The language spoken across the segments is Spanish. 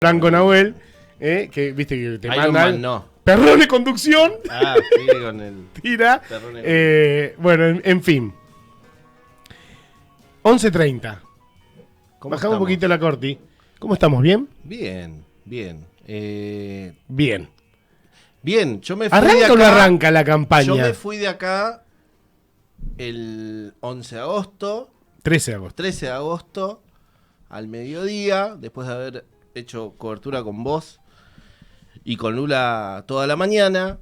Franco Nahuel, que viste que te Iron mandan Man, no. perrón de conducción, Ah, sí, con el tira. perrón Bueno, en fin. 11:30. ¿Cómo Bajamos un estamos? poquito la corti. ¿Cómo estamos? ¿Bien? Bien, bien. Bien. Bien, yo me fui de ¿Arranca acá. o no arranca la campaña? Yo me fui de acá el 11 de agosto, 13 de agosto. 13 de agosto, al mediodía, después de haber hecho cobertura con vos y con Lula toda la mañana,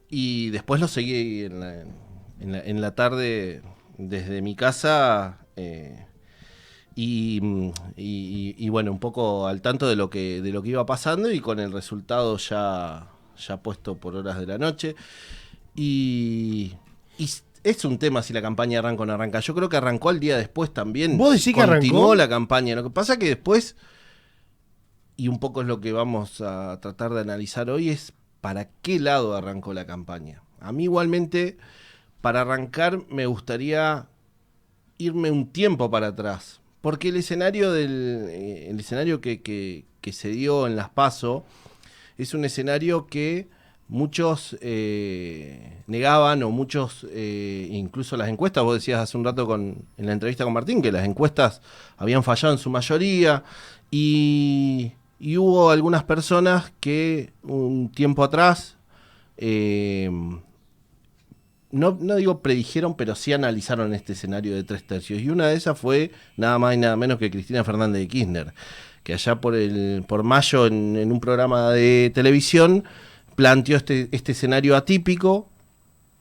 y después lo seguí en la tarde desde mi casa. Y bueno, un poco al tanto de lo que iba pasando y con el resultado ya puesto por horas de la noche. Y es un tema si la campaña arranca o no arranca. Yo creo que arrancó al día después también. ¿Vos decís que continuó arrancó? la campaña. Lo que pasa que después, y un poco es lo que vamos a tratar de analizar hoy, es para qué lado arrancó la campaña. A mí igualmente, para arrancar, me gustaría irme un tiempo para atrás. Porque el escenario que se dio en las PASO es un escenario que muchos negaban, o muchos, incluso las encuestas, vos decías hace un rato en la entrevista con Martín, que las encuestas habían fallado en su mayoría, y hubo algunas personas que un tiempo atrás, no digo predijeron, pero sí analizaron este escenario de 3/3. Y una de esas fue nada más y nada menos que Cristina Fernández de Kirchner, que allá por mayo en un programa de televisión planteó este escenario atípico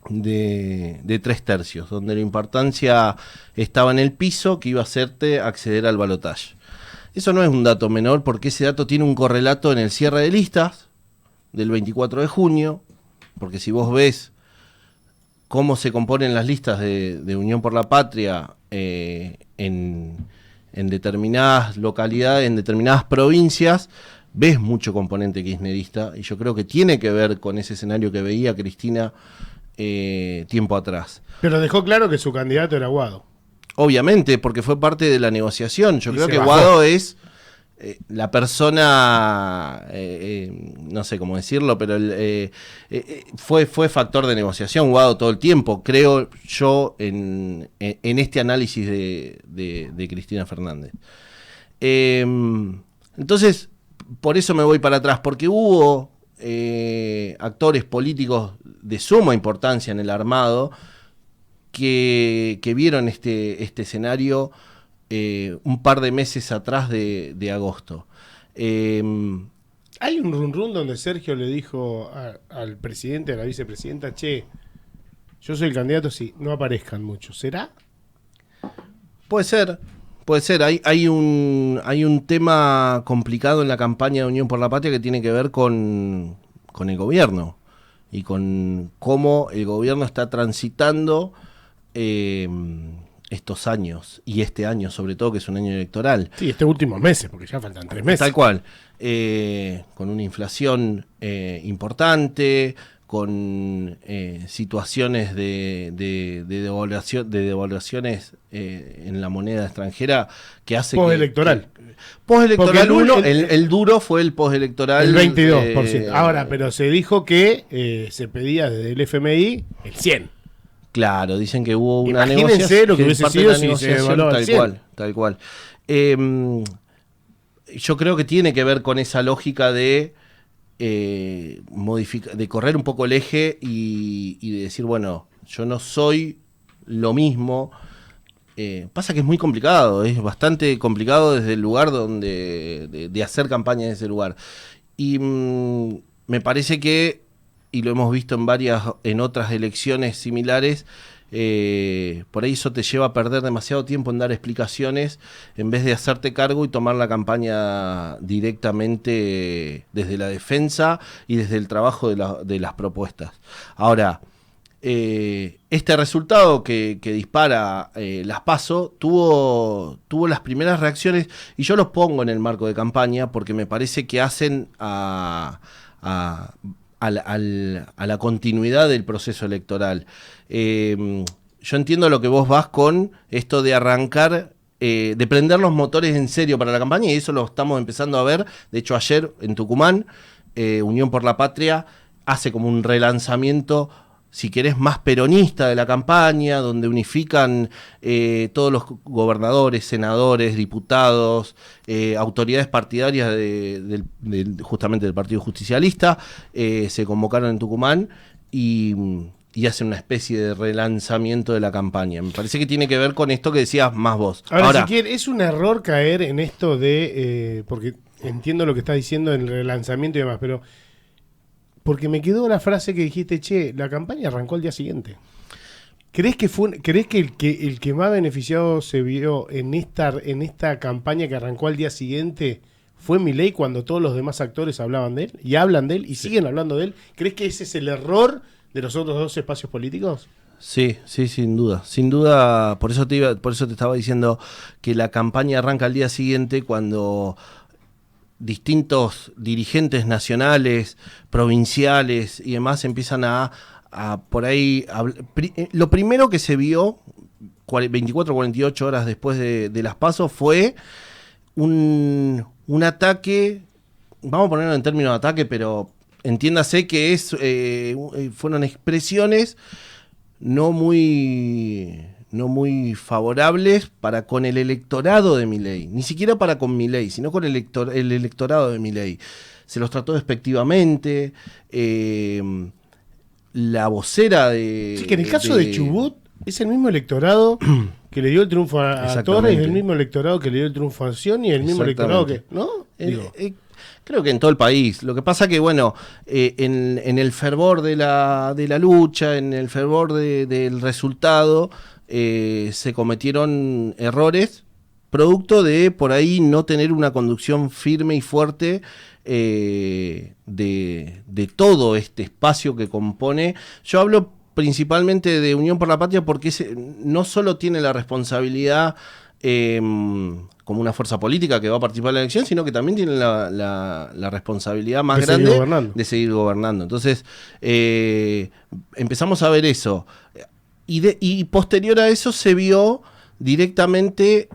de 3/3, donde la importancia estaba en el piso que iba a hacerte acceder al balotaje. Eso no es un dato menor, porque ese dato tiene un correlato en el cierre de listas del 24 de junio, porque si vos ves cómo se componen las listas de Unión por la Patria en determinadas localidades, en determinadas provincias, ves mucho componente kirchnerista, y yo creo que tiene que ver con ese escenario que veía Cristina tiempo atrás. Pero dejó claro que su candidato era Guado. Obviamente, porque fue parte de la negociación. Yo Y creo se que bajó. Guado es la persona, no sé cómo decirlo, pero fue factor de negociación Guado todo el tiempo, creo yo, en este análisis de Cristina Fernández. Entonces, por eso me voy para atrás, porque hubo actores políticos de suma importancia en el armado que vieron este escenario un par de meses atrás de agosto. Hay un run donde Sergio le dijo al presidente, a la vicepresidenta, che, yo soy el candidato, sí, no aparezcan mucho. ¿Será? Puede ser. Hay un tema complicado en la campaña de Unión por la Patria que tiene que ver con el gobierno y con cómo el gobierno está transitando estos años, y este año sobre todo, que es un año electoral. Sí, últimos meses, porque ya faltan 3 meses. Tal cual. Con una inflación importante, con situaciones de devaluaciones en la moneda extranjera que hace Postelectoral. Postelectoral Porque 1, el duro fue el postelectoral. El 22%. Ahora, pero se didijo que se pedía desde el FMI el 100%. Claro, dicen que hubo una Imagínense negociación. lo que hubiese parte de sido la si se negociación, devaluaba al 100. tal cual. Yo creo que tiene que ver con esa lógica de de correr un poco el eje y de decir, bueno, yo no soy lo mismo. Pasa que es muy complicado, es bastante complicado desde el lugar de hacer campaña desde ese lugar. Y me parece que, y lo hemos visto en otras elecciones similares, por ahí eso te lleva a perder demasiado tiempo en dar explicaciones, en vez de hacerte cargo y tomar la campaña directamente desde la defensa y desde el trabajo de las propuestas. Ahora, este resultado que dispara las PASO tuvo las primeras reacciones, y yo los pongo en el marco de campaña porque me parece que hacen a la continuidad del proceso electoral. Yo entiendo lo que vos vas con esto de arrancar de prender los motores en serio para la campaña, y eso lo estamos empezando a ver. De hecho, ayer en Tucumán, Unión por la Patria hace como un relanzamiento, si querés, más peronista de la campaña, donde unifican todos los gobernadores, senadores, diputados, autoridades partidarias justamente del Partido Justicialista, se convocaron en Tucumán y hacen una especie de relanzamiento de la campaña. Me parece que tiene que ver con esto que decías más vos. Ahora, si quieres, es un error caer en esto de... porque entiendo lo que estás diciendo en el relanzamiento y demás, pero... Porque me quedó la frase que dijiste, che, la campaña arrancó al día siguiente. ¿Crees que el que más beneficiado se vio en esta campaña que arrancó al día siguiente fue Milei, cuando todos los demás actores hablaban de él y hablan de él y siguen hablando de él? ¿Crees que ese es el error de los otros dos espacios políticos? Sí, sin duda. Sin duda, por eso te estaba diciendo que la campaña arranca al día siguiente, cuando distintos dirigentes nacionales, provinciales y demás empiezan a por ahí... Lo primero que se vio 24 o 48 horas después de las PASO fue un ataque, vamos a ponerlo en términos de ataque, pero entiéndase que fueron expresiones no muy favorables para con el electorado de Milei, ni siquiera para con Milei, sino con el electorado de Milei. Se los trató despectivamente, la vocera de... Sí, que en el caso de Chubut es el mismo electorado que le dio el triunfo a Torres, el mismo electorado que le dio el triunfo a Scioni y el mismo electorado que... ¿no? Creo que en todo el país. Lo que pasa que, bueno, en el fervor de la lucha, en el fervor del resultado, se cometieron errores, producto de, por ahí, no tener una conducción firme y fuerte de todo este espacio que compone. Yo hablo principalmente de Unión por la Patria porque no solo tiene la responsabilidad como una fuerza política que va a participar en la elección, sino que también tiene la responsabilidad más grande de seguir gobernando. Entonces, empezamos a ver eso. Y posterior a eso se vio directamente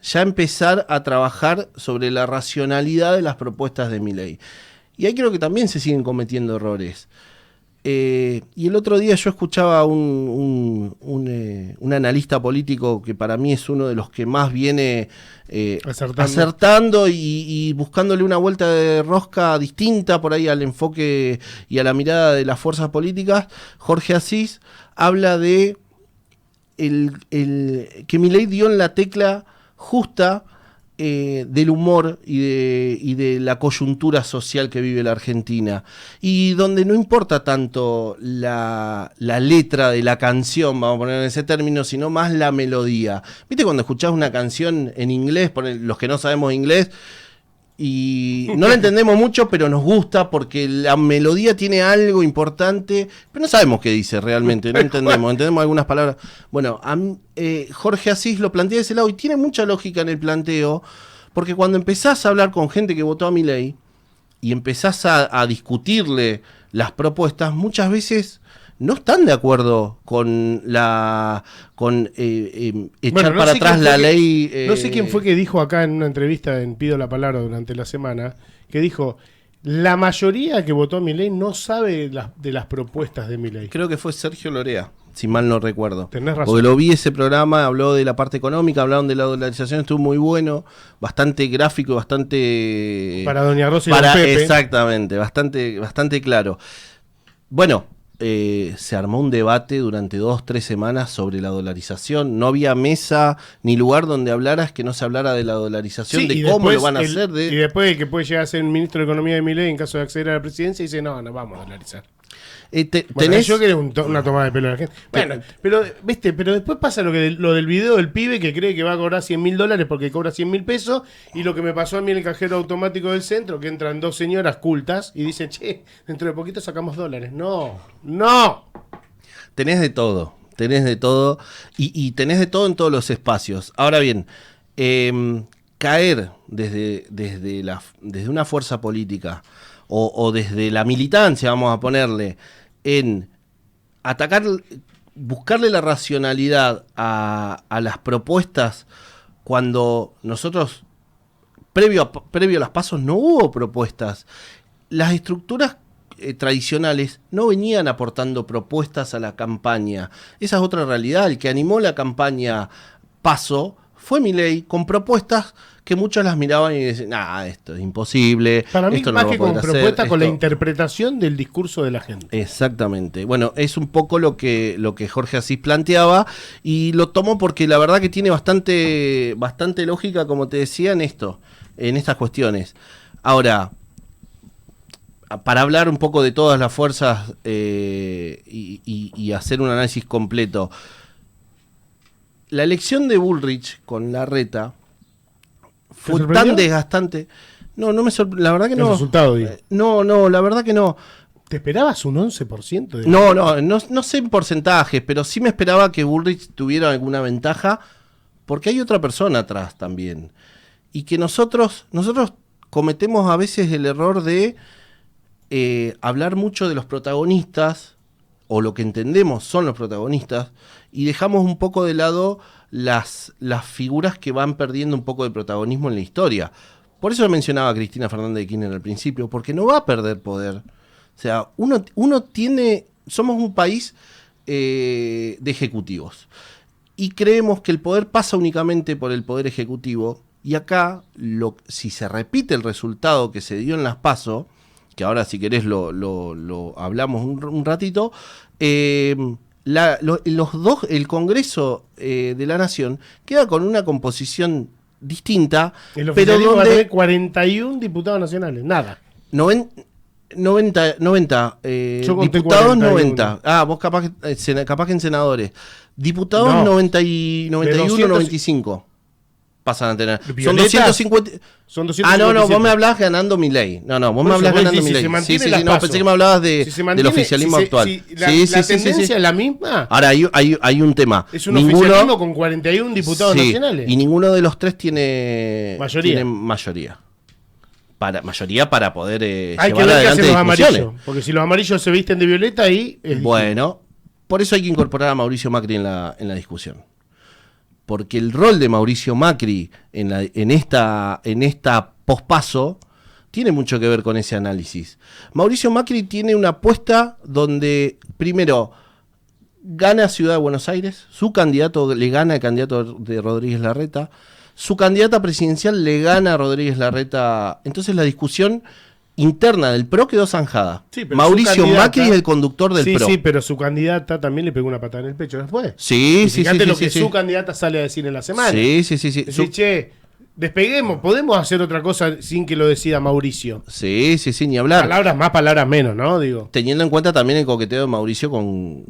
ya empezar a trabajar sobre la racionalidad de las propuestas de Milei. Y ahí creo que también se siguen cometiendo errores. Y el otro día yo escuchaba un analista político que para mí es uno de los que más viene acertando y buscándole una vuelta de rosca distinta por ahí al enfoque y a la mirada de las fuerzas políticas. Jorge Asís habla de que Milei dio en la tecla justa del humor y de la coyuntura social que vive la Argentina, y donde no importa tanto la letra de la canción, vamos a poner en ese término, sino más la melodía. ¿Viste cuando escuchás una canción en inglés, los que no sabemos inglés, y no la entendemos mucho, pero nos gusta porque la melodía tiene algo importante, pero no sabemos qué dice realmente, no entendemos algunas palabras? Bueno, Jorge Asís lo plantea de ese lado y tiene mucha lógica en el planteo, porque cuando empezás a hablar con gente que votó a Milei y empezás a discutirle las propuestas, muchas veces no están de acuerdo con echar para atrás la ley. No sé quién fue que dijo acá en una entrevista en Pido la Palabra durante la semana, que dijo, la mayoría que votó a Milei no sabe de las propuestas de Milei. Creo que fue Sergio Lorea, si mal no recuerdo. Tenés razón. Porque lo vi ese programa, habló de la parte económica, hablaron de la dolarización, estuvo muy bueno, bastante gráfico, bastante... Para Doña Rosa y Don Pepe. Exactamente, bastante claro. Bueno, se armó un debate durante 2-3 semanas sobre la dolarización. No había mesa ni lugar donde hablaras que no se hablara de la dolarización, sí, de cómo lo van a hacer. Y después el que puede llegar a ser ministro de Economía de Milei en caso de acceder a la presidencia dice, no vamos a dolarizar. Yo quiero una tomada de pelo de la gente. Bueno, pero después pasa lo del video del pibe que cree que va a cobrar $100.000 porque cobra 100.000 pesos, y lo que me pasó a mí en el cajero automático del centro, que entran dos señoras cultas y dicen, che, dentro de poquito sacamos dólares. No. Tenés de todo y tenés de todo en todos los espacios. Ahora bien, caer desde una fuerza política o desde la militancia, vamos a ponerle, en atacar buscarle la racionalidad a las propuestas cuando nosotros, previo a las pasos, no hubo propuestas. Las estructuras tradicionales no venían aportando propuestas a la campaña. Esa es otra realidad. El que animó la campaña Paso fue Milei, con propuestas que muchos las miraban y decían, esto es imposible. Para mí, esto más no que lo va a con poder propuesta, hacer, con la esto... interpretación del discurso de la gente. Exactamente. Bueno, es un poco lo que Jorge Asís planteaba, y lo tomo porque la verdad que tiene bastante lógica, como te decía, en estas cuestiones. Ahora, para hablar un poco de todas las fuerzas y hacer un análisis completo, la elección de Bullrich con Larreta fue tan desgastante. No me sorprendió, la verdad que no. El resultado, digo. No, la verdad que no. ¿Te esperabas un 11%? No sé en porcentajes, pero sí me esperaba que Bullrich tuviera alguna ventaja, porque hay otra persona atrás también. Y que nosotros cometemos a veces el error de hablar mucho de los protagonistas, o lo que entendemos son los protagonistas, y dejamos un poco de lado las figuras que van perdiendo un poco de protagonismo en la historia. Por eso mencionaba a Cristina Fernández de Kirchner al principio, porque no va a perder poder. O sea, somos un país de ejecutivos, y creemos que el poder pasa únicamente por el poder ejecutivo, y acá, si se repite el resultado que se dio en las PASO, que ahora si querés lo hablamos un ratito, el Congreso de la Nación queda con una composición distinta, El pero oficialismo va a donde tener 41 diputados nacionales, nada. 90 Yo conté diputados 41. 90. Vos capaz que en senadores. Diputados No, 91, 200... 95. Pasan a tener. Son ¿Violetas? 250. Son 257. No, vos me hablás ganando Milei. No, vos me hablás ganando Milei. Sí, pensé que me hablabas del oficialismo actual. La tendencia es la misma. Ahora, hay un tema. Es un oficialismo con 41 diputados nacionales. Y ninguno de los tres tiene mayoría. Mayoría para poder hay llevar que ver qué adelante hacen los discusiones. amarillos. Porque si los amarillos se visten de violeta, ahí es bueno, por eso hay que incorporar a Mauricio Macri en la discusión. Porque el rol de Mauricio Macri en esta pospaso tiene mucho que ver con ese análisis. Mauricio Macri tiene una apuesta donde, primero, gana Ciudad de Buenos Aires, su candidato le gana el candidato de Rodríguez Larreta, su candidata presidencial le gana a Rodríguez Larreta. Entonces la discusión interna del PRO quedó zanjada. Sí, Mauricio Macri es el conductor del PRO. Sí, pero su candidata también le pegó una patada en el pecho después. Fíjate lo que su candidata sale a decir en la semana. Sí. Decir, despeguemos, podemos hacer otra cosa sin que lo decida Mauricio. Sí, ni hablar. Palabras más, palabras menos, ¿no? Digo. Teniendo en cuenta también el coqueteo de Mauricio con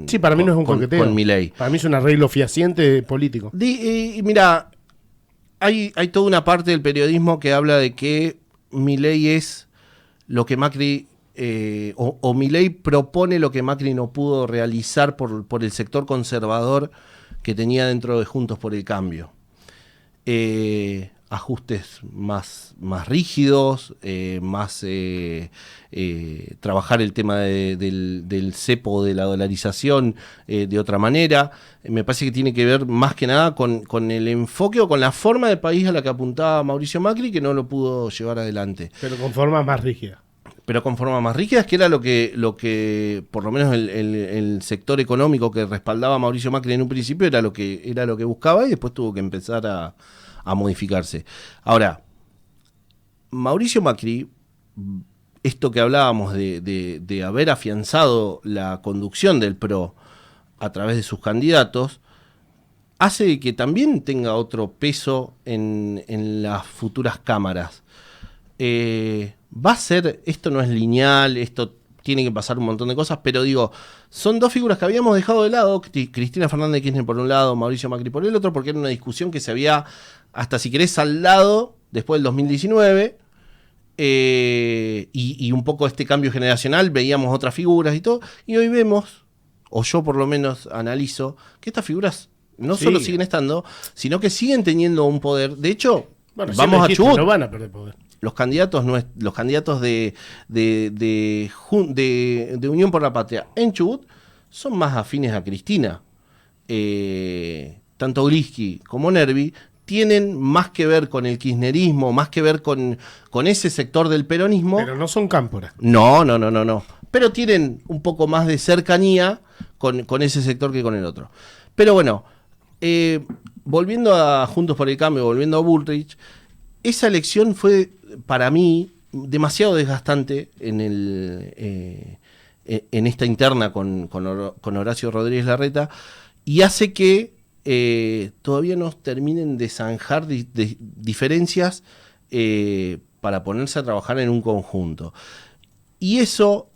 sí, para mí no es un coqueteo. Con Milei. Para mí es un arreglo fehaciente político. Mira, hay toda una parte del periodismo que habla de que Milei es lo que Macri o Milei propone lo que Macri no pudo realizar por el sector conservador que tenía dentro de Juntos por el Cambio. Ajustes más rígidos, trabajar el tema del cepo, de la dolarización de otra manera. Me parece que tiene que ver más que nada con el enfoque o con la forma de país a la que apuntaba Mauricio Macri, que no lo pudo llevar adelante. Pero con forma más rígida. Pero con formas más rígidas, que era lo que por lo menos el sector económico que respaldaba a Mauricio Macri en un principio era lo que buscaba, y después tuvo que empezar a modificarse. Ahora, Mauricio Macri, esto que hablábamos de haber afianzado la conducción del PRO a través de sus candidatos, hace que también tenga otro peso en las futuras cámaras. Va a ser, esto no es lineal, esto tiene que pasar un montón de cosas, pero digo, son dos figuras que habíamos dejado de lado, Cristina Fernández de Kirchner por un lado, Mauricio Macri por el otro, porque era una discusión que se había, hasta si querés, saldado después del 2019, y un poco este cambio generacional, veíamos otras figuras y todo, y hoy vemos, o yo por lo menos analizo, que estas figuras no solo siguen estando, sino que siguen teniendo un poder. De hecho, vamos a Chubut. No van a perder poder. Los candidatos de Unión por la Patria en Chubut son más afines a Cristina. Tanto Glisky como Nervi tienen más que ver con el kirchnerismo, más que ver con ese sector del peronismo. Pero no son cámpora. No. Pero tienen un poco más de cercanía con ese sector que con el otro. Pero bueno, volviendo a Juntos por el Cambio, volviendo a Bullrich, esa elección fue para mí demasiado desgastante en esta interna con Horacio Rodríguez Larreta, y hace que todavía no terminen de zanjar diferencias para ponerse a trabajar en un conjunto. Y eso,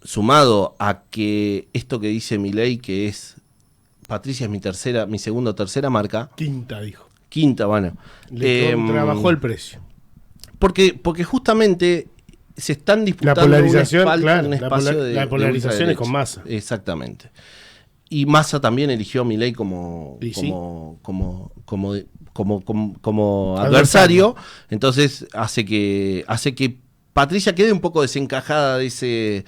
sumado a que esto que dice Milei, que es Patricia es mi segunda o tercera marca. Quinta, dijo. Quinta, bueno. Le trabajó el precio. Porque justamente se están disputando la polarización, un espacio la polarización es con Massa. Exactamente. Y Massa también eligió a Milei como adversario. Entonces hace que Patricia quede un poco desencajada de ese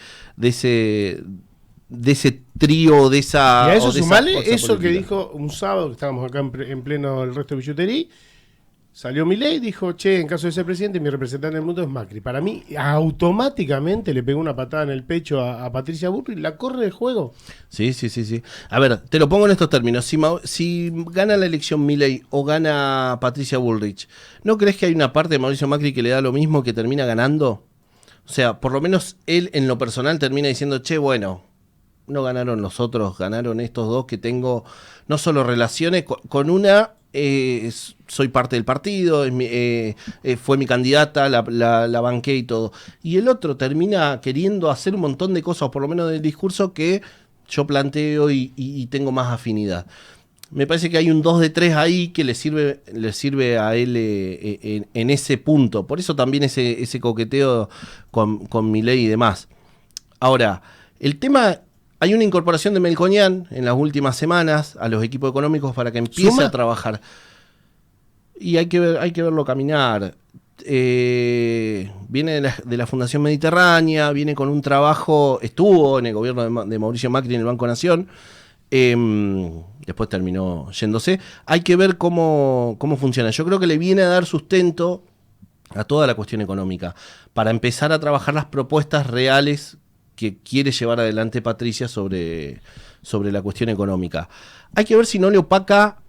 trío, de esa... Y a eso sumale eso política que dijo un sábado, que estábamos acá en pleno el resto de billutería, salió Milei y dijo, che, en caso de ser presidente, mi representante en el mundo es Macri. Para mí, automáticamente le pegó una patada en el pecho a Patricia Bullrich, la corre del juego. Sí. A ver, te lo pongo en estos términos. Si gana la elección Milei o gana Patricia Bullrich, ¿no crees que hay una parte de Mauricio Macri que le da lo mismo, que termina ganando? O sea, por lo menos él en lo personal termina diciendo, che, bueno, no ganaron los otros, ganaron estos dos que tengo no solo relaciones con una... soy parte del partido, fue mi candidata, la banqué y todo. Y el otro termina queriendo hacer un montón de cosas, por lo menos del discurso, que yo planteo y tengo más afinidad. Me parece que hay un 2 de 3 ahí que le sirve a él en ese punto. Por eso también ese coqueteo con Milei y demás. Ahora, el tema... Hay una incorporación de Melconian en las últimas semanas a los equipos económicos para que empiece a trabajar. Y hay que verlo caminar. Viene de la Fundación Mediterránea, viene con un trabajo, estuvo en el gobierno de Mauricio Macri en el Banco Nación, después terminó yéndose. Hay que ver cómo funciona. Yo creo que le viene a dar sustento a toda la cuestión económica, para empezar a trabajar las propuestas reales que quiere llevar adelante Patricia sobre la cuestión económica. Hay que ver si no le opaca.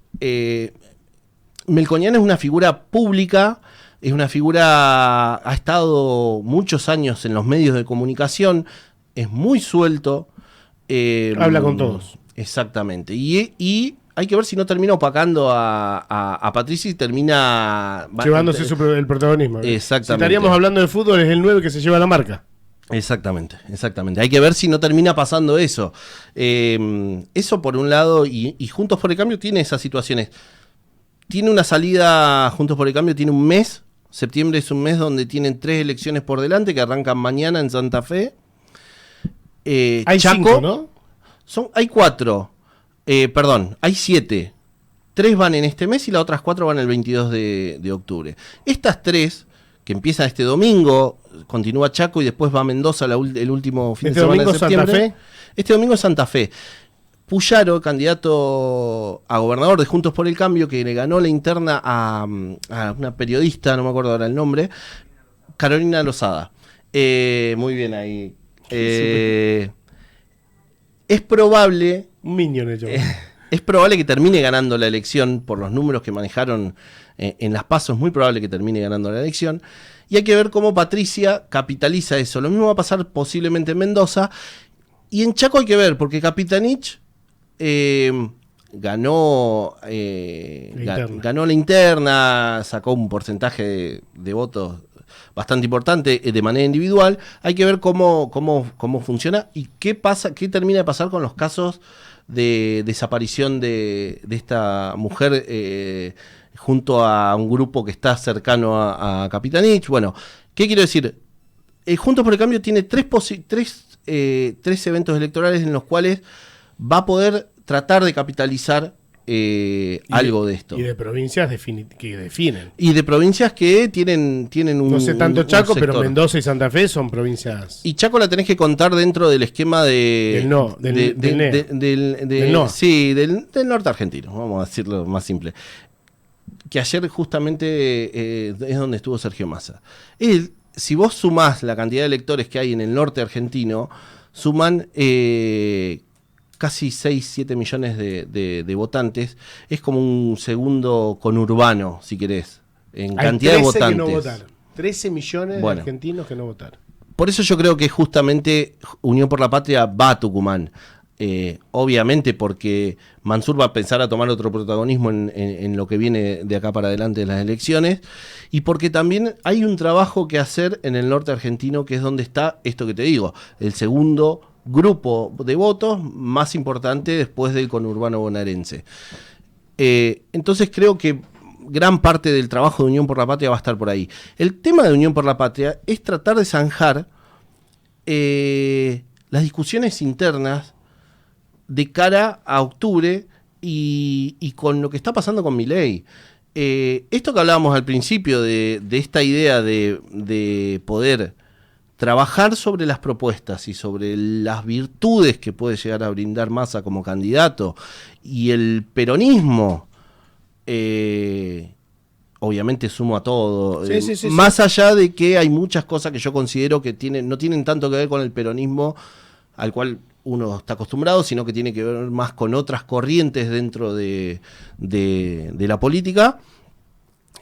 Melconian es una figura pública, es una figura, ha estado muchos años en los medios de comunicación, es muy suelto. Habla con todos. Exactamente. Y hay que ver si no termina opacando a Patricia y termina... llevándose el protagonismo. Exactamente. Si estaríamos hablando de fútbol, es el 9 que se lleva la marca. Exactamente. Hay que ver si no termina pasando eso. Eso por un lado, y Juntos por el Cambio tiene esas situaciones. Tiene una salida, Juntos por el Cambio tiene un mes, septiembre es un mes donde tienen 3 elecciones por delante que arrancan mañana en Santa Fe. Hay Chaco, 5, ¿no? Hay 4, hay 7. 3 van en este mes y las otras 4 van el 22 de octubre. Estas 3, que empiezan este domingo, continúa Chaco y después va a Mendoza el último fin de semana de septiembre. ¿Santa Fe? Este domingo es Santa Fe. Puyaro, candidato a gobernador de Juntos por el Cambio, que le ganó la interna a una periodista, no me acuerdo ahora el nombre, Carolina Lozada. Muy bien ahí. Es probable... Un minion hecho. Es probable que termine ganando la elección por los números que manejaron en las PASO. Es muy probable que termine ganando la elección. Y hay que ver cómo Patricia capitaliza eso. Lo mismo va a pasar posiblemente en Mendoza. Y en Chaco hay que ver, porque Capitanich ganó la interna, sacó un porcentaje de votos bastante importante de manera individual. Hay que ver cómo funciona y qué termina de pasar con los casos de desaparición de esta mujer junto a un grupo que está cercano a Capitanich. Bueno, ¿qué quiero decir? Juntos por el Cambio tiene tres eventos electorales en los cuales va a poder tratar de capitalizar algo de esto. Y de provincias que definen. Y de provincias que tienen un... No sé tanto un Chaco, sector. pero Mendoza y Santa Fe son provincias. Y Chaco la tenés que contar dentro del esquema Del NOA. Sí, del norte argentino, vamos a decirlo más simple. Que ayer justamente es donde estuvo Sergio Massa. Si vos sumás la cantidad de electores que hay en el norte argentino, suman casi 6-7 millones de votantes. Es como un segundo conurbano, si querés, en Hay cantidad de 13 votantes. que no votaron. 13 millones de argentinos que no votaron. Por eso yo creo que justamente Unión por la Patria va a Tucumán. Obviamente porque Mansur va a pensar a tomar otro protagonismo en lo que viene de acá para adelante de las elecciones, y porque también hay un trabajo que hacer en el norte argentino, que es donde está esto que te digo, el segundo grupo de votos más importante después del conurbano bonaerense. Entonces creo que gran parte del trabajo de Unión por la Patria va a estar por ahí. El tema de Unión por la Patria es tratar de zanjar las discusiones internas de cara a octubre y con lo que está pasando con Milei. Esto que hablábamos al principio de esta idea de poder trabajar sobre las propuestas y sobre las virtudes que puede llegar a brindar Massa como candidato, y el peronismo, obviamente sumo a todo, Sí. más allá de que hay muchas cosas que yo considero que no tienen tanto que ver con el peronismo al cual uno está acostumbrado, sino que tiene que ver más con otras corrientes dentro de la política.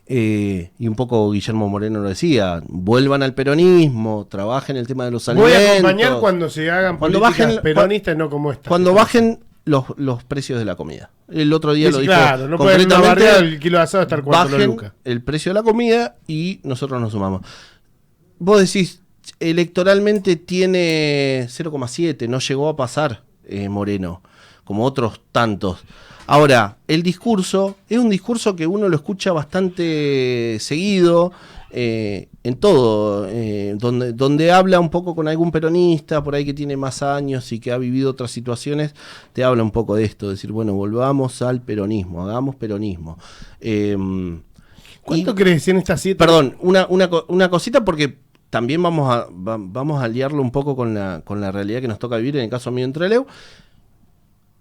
Y un poco Guillermo Moreno lo decía, vuelvan al peronismo, trabajen el tema de los alimentos. Voy a acompañar cuando se hagan políticas peronistas, no como esta. Cuando bajen los precios de la comida. El otro día lo dijo. Claro, no puede el kilo de asado estar 4 lucas. El precio de la comida y nosotros nos sumamos. Vos decís, electoralmente tiene 0,7, no llegó a pasar Moreno, como otros tantos. Ahora, el discurso es un discurso que uno lo escucha bastante seguido, en todo, donde habla un poco con algún peronista por ahí que tiene más años y que ha vivido otras situaciones, te habla un poco de esto, decir, bueno, volvamos al peronismo, hagamos peronismo. ¿Cuánto crees en estas 7? Perdón, una cosita, porque también vamos a liarlo un poco con la realidad que nos toca vivir en el caso mío en Trelew.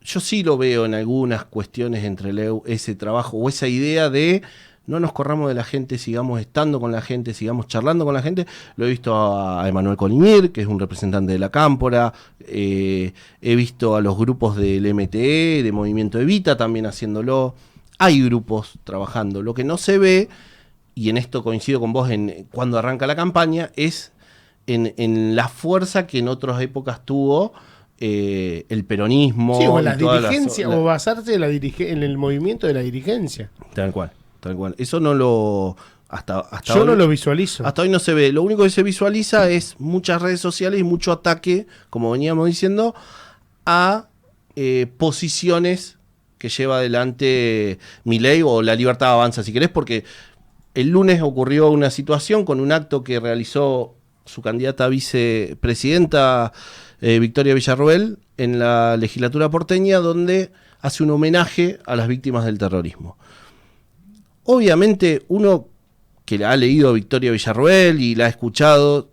Yo sí lo veo en algunas cuestiones en Trelew, ese trabajo o esa idea de no nos corramos de la gente, sigamos estando con la gente, sigamos charlando con la gente. Lo he visto a Emanuel Colignier, que es un representante de la Cámpora, he visto a los grupos del MTE, de Movimiento Evita también haciéndolo. Hay grupos trabajando. Lo que no se ve, y en esto coincido con vos cuando arranca la campaña, es en la fuerza que en otras épocas tuvo el peronismo. Sí, o en las dirigencias, o basarse en el movimiento de la dirigencia. Tal cual. Eso no lo... Hasta yo hoy, no lo visualizo. Hasta hoy no se ve. Lo único que se visualiza es muchas redes sociales y mucho ataque, como veníamos diciendo, a posiciones que lleva adelante Milei o La Libertad Avanza, si querés, porque el lunes ocurrió una situación con un acto que realizó su candidata a vicepresidenta, Victoria Villarroel, en la legislatura porteña, donde hace un homenaje a las víctimas del terrorismo. Obviamente, uno que ha leído a Victoria Villarroel y la ha escuchado,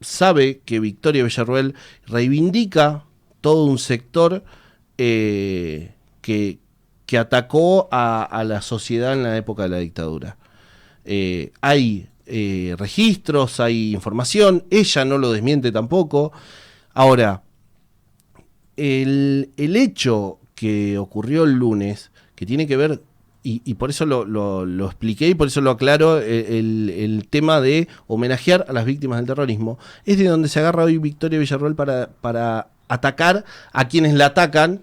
sabe que Victoria Villarroel reivindica todo un sector que atacó a la sociedad en la época de la dictadura. Hay registros, hay información, ella no lo desmiente tampoco. Ahora, el hecho que ocurrió el lunes, que tiene que ver, y por eso lo expliqué y por eso lo aclaro, el tema de homenajear a las víctimas del terrorismo, es de donde se agarra hoy Victoria Villarroel para atacar a quienes la atacan,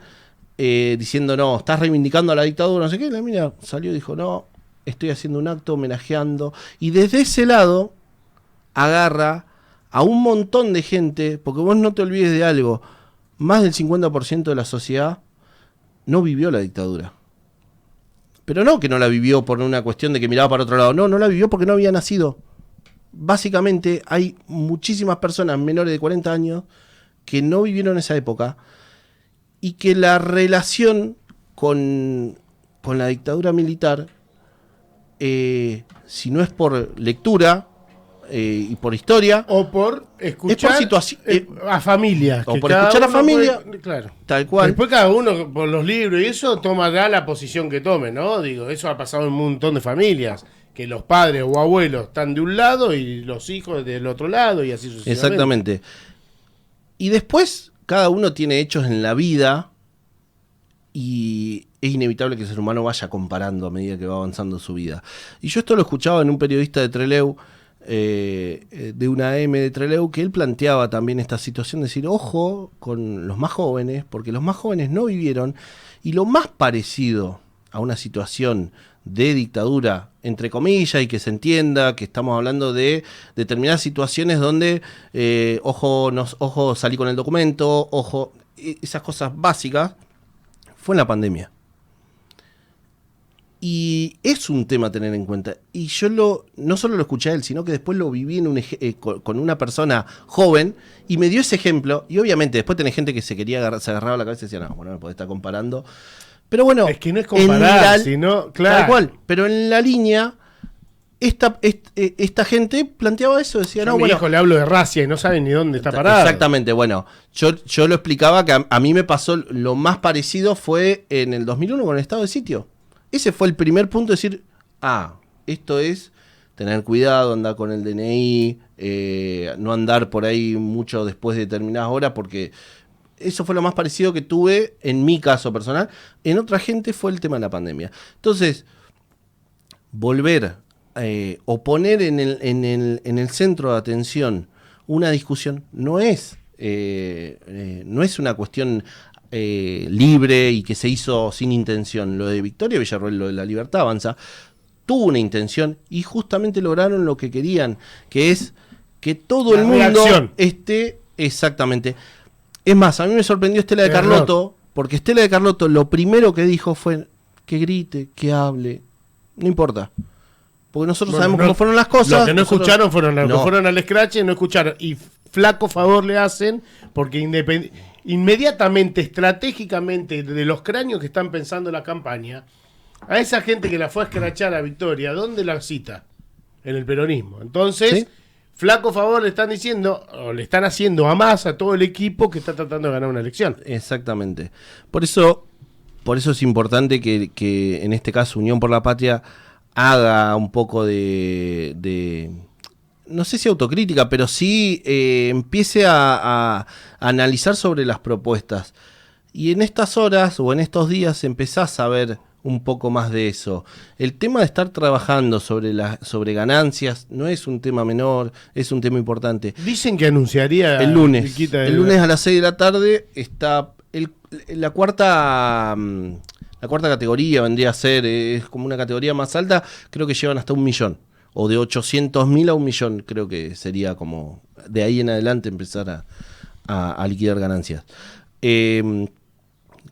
diciendo, no, estás reivindicando a la dictadura, no sé qué. La mina salió y dijo, no, estoy haciendo un acto homenajeando, y desde ese lado agarra a un montón de gente, porque vos no te olvides de algo, más del 50% de la sociedad no vivió la dictadura. Pero no que no la vivió por una cuestión de que miraba para otro lado, no la vivió porque no había nacido. Básicamente hay muchísimas personas menores de 40 años que no vivieron esa época y que la relación con con la dictadura militar, si no es por lectura y por historia, o por escuchar a familias, o por escuchar a familia, claro, tal cual. Después cada uno por los libros y eso tomará la posición que tome, ¿no? Digo, eso ha pasado en un montón de familias, que los padres o abuelos están de un lado y los hijos del otro lado y así sucesivamente. Exactamente. Y después cada uno tiene hechos en la vida y es inevitable que el ser humano vaya comparando a medida que va avanzando su vida. Y yo esto lo escuchaba en un periodista de Trelew, de una AM de Trelew, que él planteaba también esta situación de decir, ojo con los más jóvenes, porque los más jóvenes no vivieron, y lo más parecido a una situación de dictadura, entre comillas, y que se entienda que estamos hablando de determinadas situaciones donde, ojo, salí con el documento, ojo, esas cosas básicas, fue en la pandemia. Y es un tema a tener en cuenta. Y yo no solo lo escuché a él, sino que después lo viví con una persona joven y me dio ese ejemplo. Y obviamente después tenés gente que se agarraba la cabeza y decía, no, bueno, no podés estar comparando. Pero bueno, es que no es comparar, sino, claro. Tal cual. Pero en la línea, esta gente planteaba eso, decía, yo a mi hijo le hablo de racia y no saben ni dónde está parado. Exactamente, bueno, yo lo explicaba que a mí me pasó lo más parecido fue en el 2001 con el estado de sitio. Ese fue el primer punto de decir, esto es tener cuidado, andar con el DNI, no andar por ahí mucho después de determinadas horas, porque eso fue lo más parecido que tuve en mi caso personal. En otra gente fue el tema de la pandemia. Entonces, volver o poner en el centro de atención una discusión no es una cuestión libre y que se hizo sin intención. Lo de Victoria Villarroel, lo de La Libertad Avanza, tuvo una intención y justamente lograron lo que querían, que es que todo el mundo esté exactamente. Es más, a mí me sorprendió Estela de Carlotto, porque Estela de Carlotto lo primero que dijo fue que grite, que hable, no importa. Porque nosotros sabemos cómo fueron las cosas. Lo que no escucharon fueron los que fueron al scratch, no escucharon. Y flaco favor le hacen, porque inmediatamente, estratégicamente, de los cráneos que están pensando la campaña, a esa gente que la fue a escrachar a Victoria, ¿dónde la cita? En el peronismo. Entonces, ¿sí? Flaco favor le están diciendo, o le están haciendo a más a todo el equipo que está tratando de ganar una elección. Exactamente. Por eso es importante que en este caso Unión por la Patria haga un poco de no sé si autocrítica, pero sí empiece a analizar sobre las propuestas. Y en estas horas o en estos días empezás a ver un poco más de eso. El tema de estar trabajando sobre ganancias no es un tema menor, es un tema importante. Dicen que anunciaría el lunes. El lunes a las 6 de la tarde está la cuarta categoría, vendría a ser, es como una categoría más alta, creo que llevan hasta 1 millón. O de 800.000 a 1 millón, creo que sería como de ahí en adelante empezar a liquidar ganancias.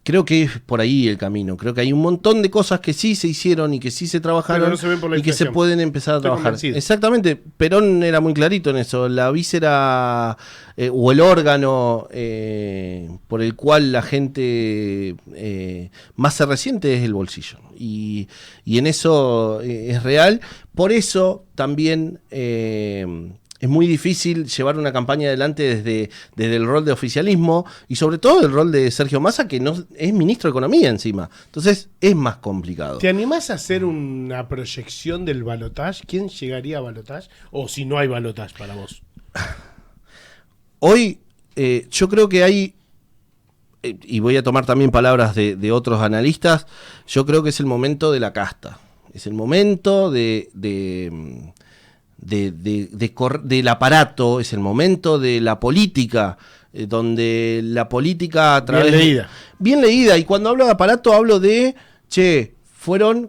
Creo que es por ahí el camino. Creo que hay un montón de cosas que sí se hicieron y que sí se trabajaron y que se pueden empezar a trabajar. Convencido. Exactamente. Perón era muy clarito en eso. La víscera o el órgano por el cual la gente más se resiente es el bolsillo. Y en eso es real. Por eso también es muy difícil llevar una campaña adelante desde el rol de oficialismo y sobre todo el rol de Sergio Massa, que no es ministro de Economía encima. Entonces es más complicado. ¿Te animás a hacer una proyección del balotaje? ¿Quién llegaría a balotaje? O si no hay balotaje para vos. Hoy yo creo que hay, y voy a tomar también palabras de otros analistas, yo creo que es el momento de la casta. Es el momento del aparato, es el momento de la política, donde la política a través bien leída, y cuando hablo de aparato hablo de,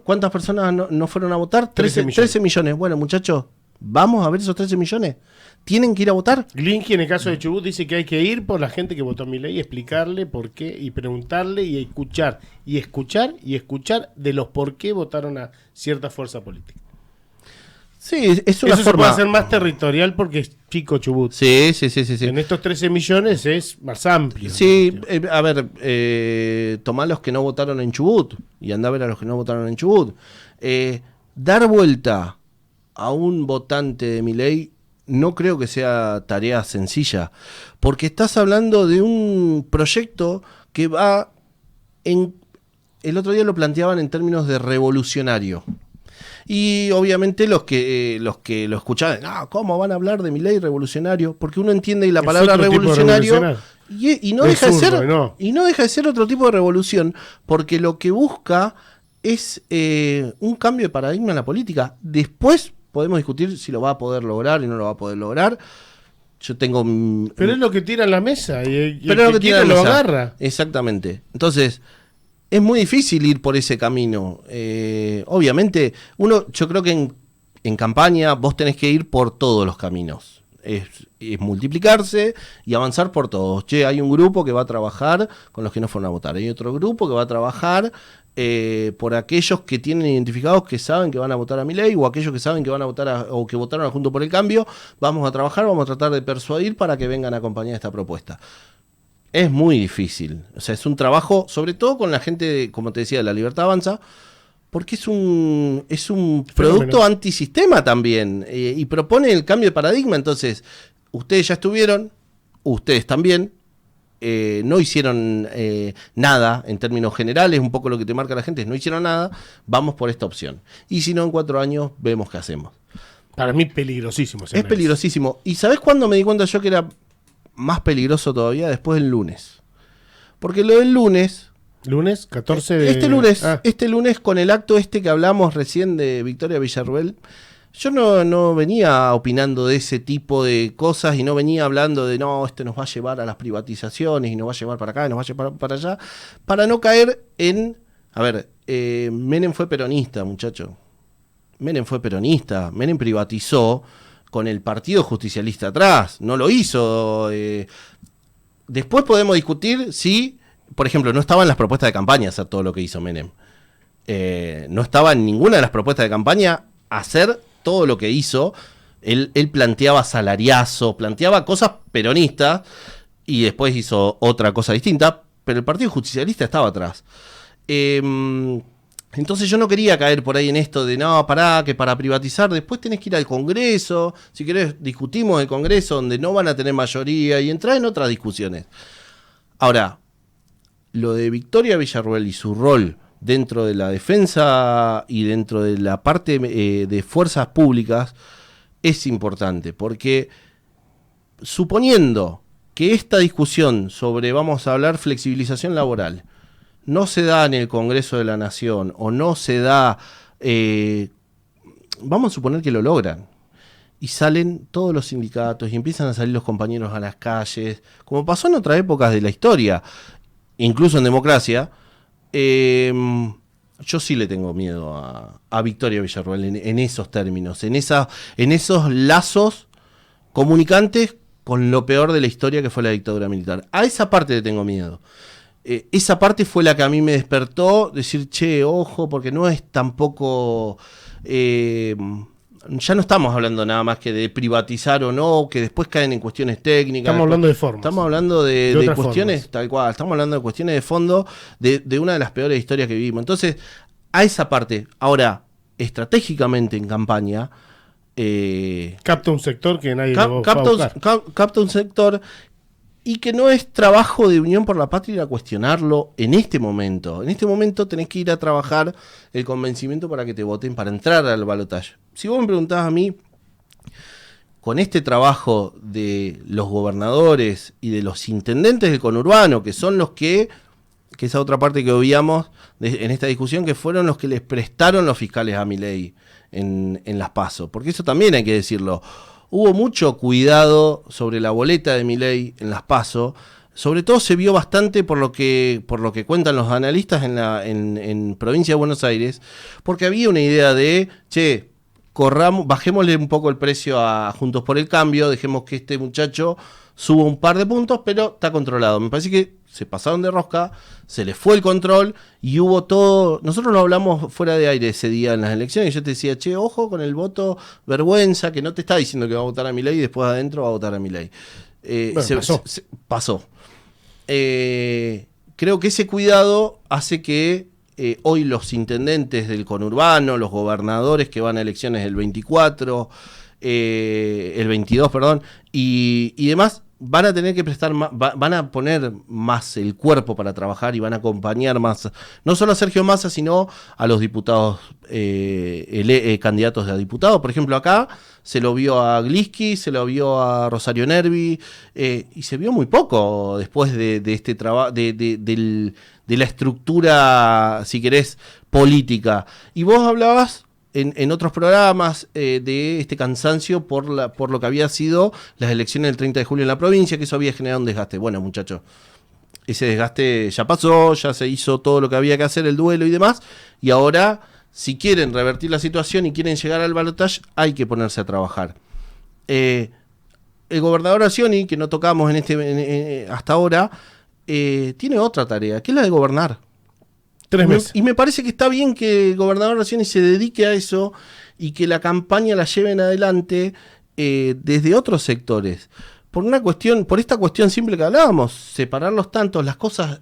¿cuántas personas no fueron a votar? 13 millones. Bueno, muchachos, vamos a ver esos 13 millones. ¿Tienen que ir a votar? Glinky, en el caso de Chubut, dice que hay que ir por la gente que votó a Milei y explicarle por qué, y preguntarle y escuchar de los por qué votaron a cierta fuerza política. Sí, es una Eso se forma. puede hacer más territorial porque es chico Chubut. Sí. En estos 13 millones es más amplio. Sí, a ver, tomá los que no votaron en Chubut y andá a ver a los que no votaron en Chubut. Dar vuelta a un votante de Milei no creo que sea tarea sencilla, porque estás hablando de un proyecto que va en... El otro día lo planteaban en términos de revolucionario. Y obviamente los que lo escuchaban, ¿cómo van a hablar de Milei revolucionario? Porque uno entiende la palabra revolucionario y no deja de ser, y no deja de ser otro tipo de revolución, porque lo que busca es un cambio de paradigma en la política. Después podemos discutir si lo va a poder lograr y no lo va a poder lograr. Yo tengo... Pero es lo que tira en la mesa y pero el que quiera lo agarra. Exactamente. Entonces... es muy difícil ir por ese camino. Obviamente, yo creo que en campaña vos tenés que ir por todos los caminos. Es multiplicarse y avanzar por todos. Hay un grupo que va a trabajar con los que no fueron a votar. Hay otro grupo que va a trabajar por aquellos que tienen identificados que saben que van a votar a Milei, o aquellos que saben que van a votar o que votaron a Juntos por el Cambio. Vamos a trabajar, vamos a tratar de persuadir para que vengan a acompañar esta propuesta. Es muy difícil, o sea, es un trabajo, sobre todo con la gente, como te decía, de La Libertad Avanza, porque es un producto antisistema también, y propone el cambio de paradigma. Entonces, ustedes ya estuvieron, ustedes también, no hicieron nada en términos generales, un poco lo que te marca la gente es no hicieron nada, vamos por esta opción. Y si no, en 4 años vemos qué hacemos. Para mí peligrosísimo. Es peligrosísimo. ¿Y sabés cuándo me di cuenta yo que era más peligroso todavía? Después del lunes. Porque lo del lunes... ¿Lunes? 14 de... Este lunes con el acto que hablamos recién de Victoria Villarruel, yo no venía opinando de ese tipo de cosas y no venía hablando de nos va a llevar a las privatizaciones y nos va a llevar para acá y nos va a llevar para allá, para no caer en... A ver, Menem fue peronista, muchacho. Menem fue peronista. Menem privatizó con el Partido Justicialista atrás, no lo hizo. Después podemos discutir si, por ejemplo, no estaba en las propuestas de campaña hacer todo lo que hizo Menem. No estaba en ninguna de las propuestas de campaña hacer todo lo que hizo. Él planteaba salariazo, planteaba cosas peronistas y después hizo otra cosa distinta, pero el Partido Justicialista estaba atrás. Entonces yo no quería caer por ahí en esto de que para privatizar después tenés que ir al Congreso, si querés discutimos el Congreso donde no van a tener mayoría y entrar en otras discusiones. Ahora, lo de Victoria Villarruel y su rol dentro de la defensa y dentro de la parte de fuerzas públicas es importante, porque suponiendo que esta discusión sobre, vamos a hablar, flexibilización laboral, no se da en el Congreso de la Nación o no se da, vamos a suponer que lo logran y salen todos los sindicatos y empiezan a salir los compañeros a las calles, como pasó en otras épocas de la historia, incluso en democracia. Yo sí le tengo miedo a Victoria Villarruel en esos términos, en esos lazos comunicantes con lo peor de la historia que fue la dictadura militar. A esa parte le tengo miedo. Esa parte fue la que a mí me despertó, decir, ojo, porque no es tampoco... ya no estamos hablando nada más que de privatizar o no, que después caen en cuestiones técnicas. Estamos hablando de formas. Estamos hablando de cuestiones, formas. Tal cual, estamos hablando de cuestiones de fondo de una de las peores historias que vivimos. Entonces, a esa parte, ahora, estratégicamente en campaña... capta un sector que nadie lo va a buscar. Capta un sector... y que no es trabajo de Unión por la Patria ir a cuestionarlo en este momento. En este momento tenés que ir a trabajar el convencimiento para que te voten, para entrar al balotaje. Si vos me preguntás a mí, con este trabajo de los gobernadores y de los intendentes del conurbano, que son los que esa otra parte que obviamos en esta discusión, que fueron los que les prestaron los fiscales a Milei en las PASO, porque eso también hay que decirlo. Hubo mucho cuidado sobre la boleta de Milei en las PASO. Sobre todo se vio bastante por lo que cuentan los analistas en provincia de Buenos Aires, porque había una idea de, bajémosle un poco el precio a Juntos por el Cambio, dejemos que este muchacho suba un par de puntos, pero está controlado. Me parece que se pasaron de rosca, se les fue el control y hubo todo. Nosotros lo hablamos fuera de aire ese día en las elecciones y yo te decía, che, ojo con el voto vergüenza, que no te está diciendo que va a votar a Milei y después adentro va a votar a Milei. Pasó. Creo que ese cuidado hace que hoy los intendentes del conurbano, los gobernadores que van a elecciones el 22, y demás, van a tener que prestar más, van a poner más el cuerpo para trabajar y van a acompañar más, no solo a Sergio Massa, sino a los diputados, candidatos a diputados. Por ejemplo, acá se lo vio a Gliski, se lo vio a Rosario Nervi, y se vio muy poco después de este trabajo, de la estructura, si querés, política. Y vos hablabas en otros programas de este cansancio por lo que había sido las elecciones del 30 de julio en la provincia, que eso había generado un desgaste. Bueno, muchachos, ese desgaste ya pasó, ya se hizo todo lo que había que hacer, el duelo y demás, y ahora, si quieren revertir la situación y quieren llegar al balotaje, hay que ponerse a trabajar. El gobernador Acioni, que no tocamos hasta ahora, tiene otra tarea, que es la de gobernar. 3 meses. Y me parece que está bien que el gobernador Acioni se dedique a eso y que la campaña la lleven adelante desde otros sectores. Por esta cuestión simple que hablábamos, separar los tantos, las cosas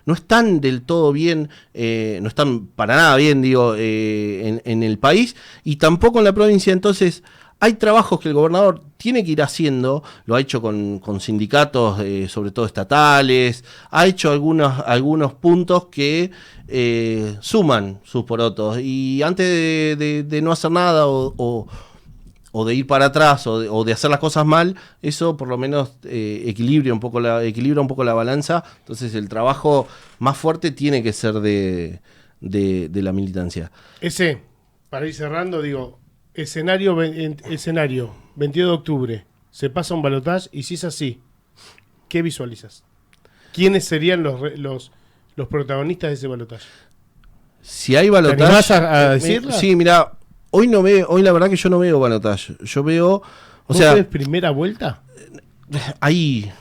no están del todo bien, no están para nada bien, en el país y tampoco en la provincia. Entonces, hay trabajos que el gobernador tiene que ir haciendo, lo ha hecho con sindicatos, sobre todo estatales, ha hecho algunos puntos que suman sus porotos, y antes de no hacer nada o de ir para atrás o de hacer las cosas mal, eso por lo menos equilibra un poco la balanza. Entonces el trabajo más fuerte tiene que ser de la militancia. Para ir cerrando, escenario 22 de octubre, se pasa un balotaje, y si es así, ¿qué visualizas? ¿Quiénes serían los protagonistas de ese balotaje? Si hay balotaje, ¿te animás a decirlo? Sí, mira, hoy la verdad que yo no veo balotaje. Yo veo, ¿Ustedes primera vuelta? Ahí,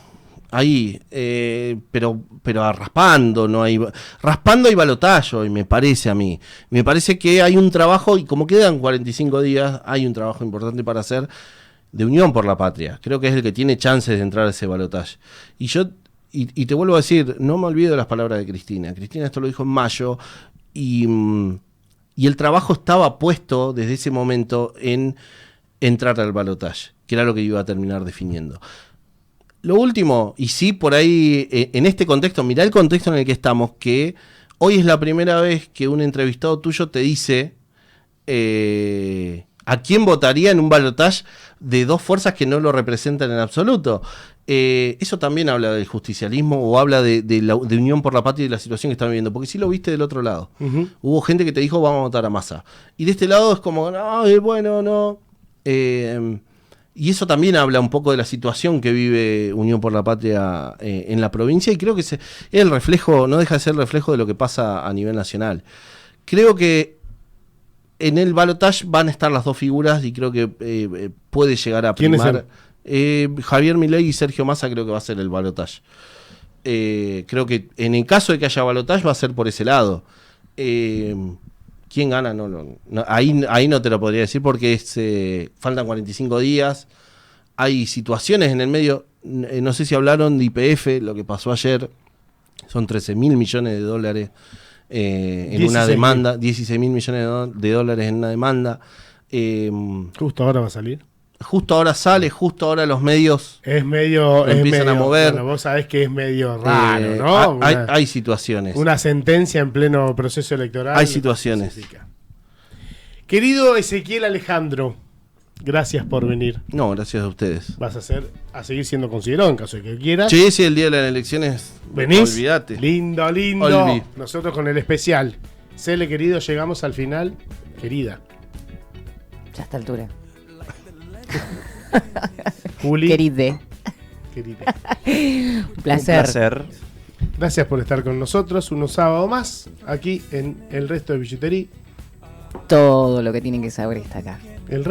pero raspando, no hay raspando y balotaje, y me parece a mí. Me parece que hay un trabajo, y como quedan 45 días, hay un trabajo importante para hacer de Unión por la Patria. Creo que es el que tiene chances de entrar a ese balotaje. Y te vuelvo a decir, no me olvido de las palabras de Cristina. Cristina esto lo dijo en mayo, y el trabajo estaba puesto desde ese momento en entrar al balotaje, que era lo que iba a terminar definiendo. Lo último, y sí, por ahí, en este contexto, mirá el contexto en el que estamos, que hoy es la primera vez que un entrevistado tuyo te dice a quién votaría en un balotaje de dos fuerzas que no lo representan en absoluto. Eso también habla del justicialismo, o habla de Unión por la Patria y de la situación que están viviendo, porque sí lo viste del otro lado. Uh-huh. Hubo gente que te dijo, vamos a votar a Massa. Y de este lado es como, no, bueno, no. Y eso también habla un poco de la situación que vive Unión por la Patria en la provincia, y creo que es el reflejo, no deja de ser el reflejo de lo que pasa a nivel nacional. Creo que en el balotaje van a estar las dos figuras, y creo que puede llegar a primar. Javier Milei y Sergio Massa creo que va a ser el balotaje. Creo que en el caso de que haya balotaje va a ser por ese lado. ¿Quién gana? No, ahí no te lo podría decir, porque faltan 45 días. Hay situaciones en el medio. No sé si hablaron de YPF, lo que pasó ayer. Son 13.000 millones de dólares en una demanda. 16.000 millones de dólares en una demanda. Justo ahora va a salir. Justo ahora sale, justo ahora los medios empiezan a mover. Bueno, vos sabés que es medio raro, ¿no? Hay situaciones. Una sentencia en pleno proceso electoral. Hay situaciones. Querido Ezequiel Alejandro, gracias por venir. No, gracias a ustedes. Vas a seguir siendo considerado en caso de que quieras. Sí, el día de las elecciones. ¿Venís? Olvídate. Lindo. Olví. Nosotros con el especial. Cele, querido, llegamos al final. Querida. Ya a esta altura. Juli. Queride. Un placer. Gracias por estar con nosotros unos sábados más aquí en El Resto de Billutería. Todo lo que tienen que saber está acá. El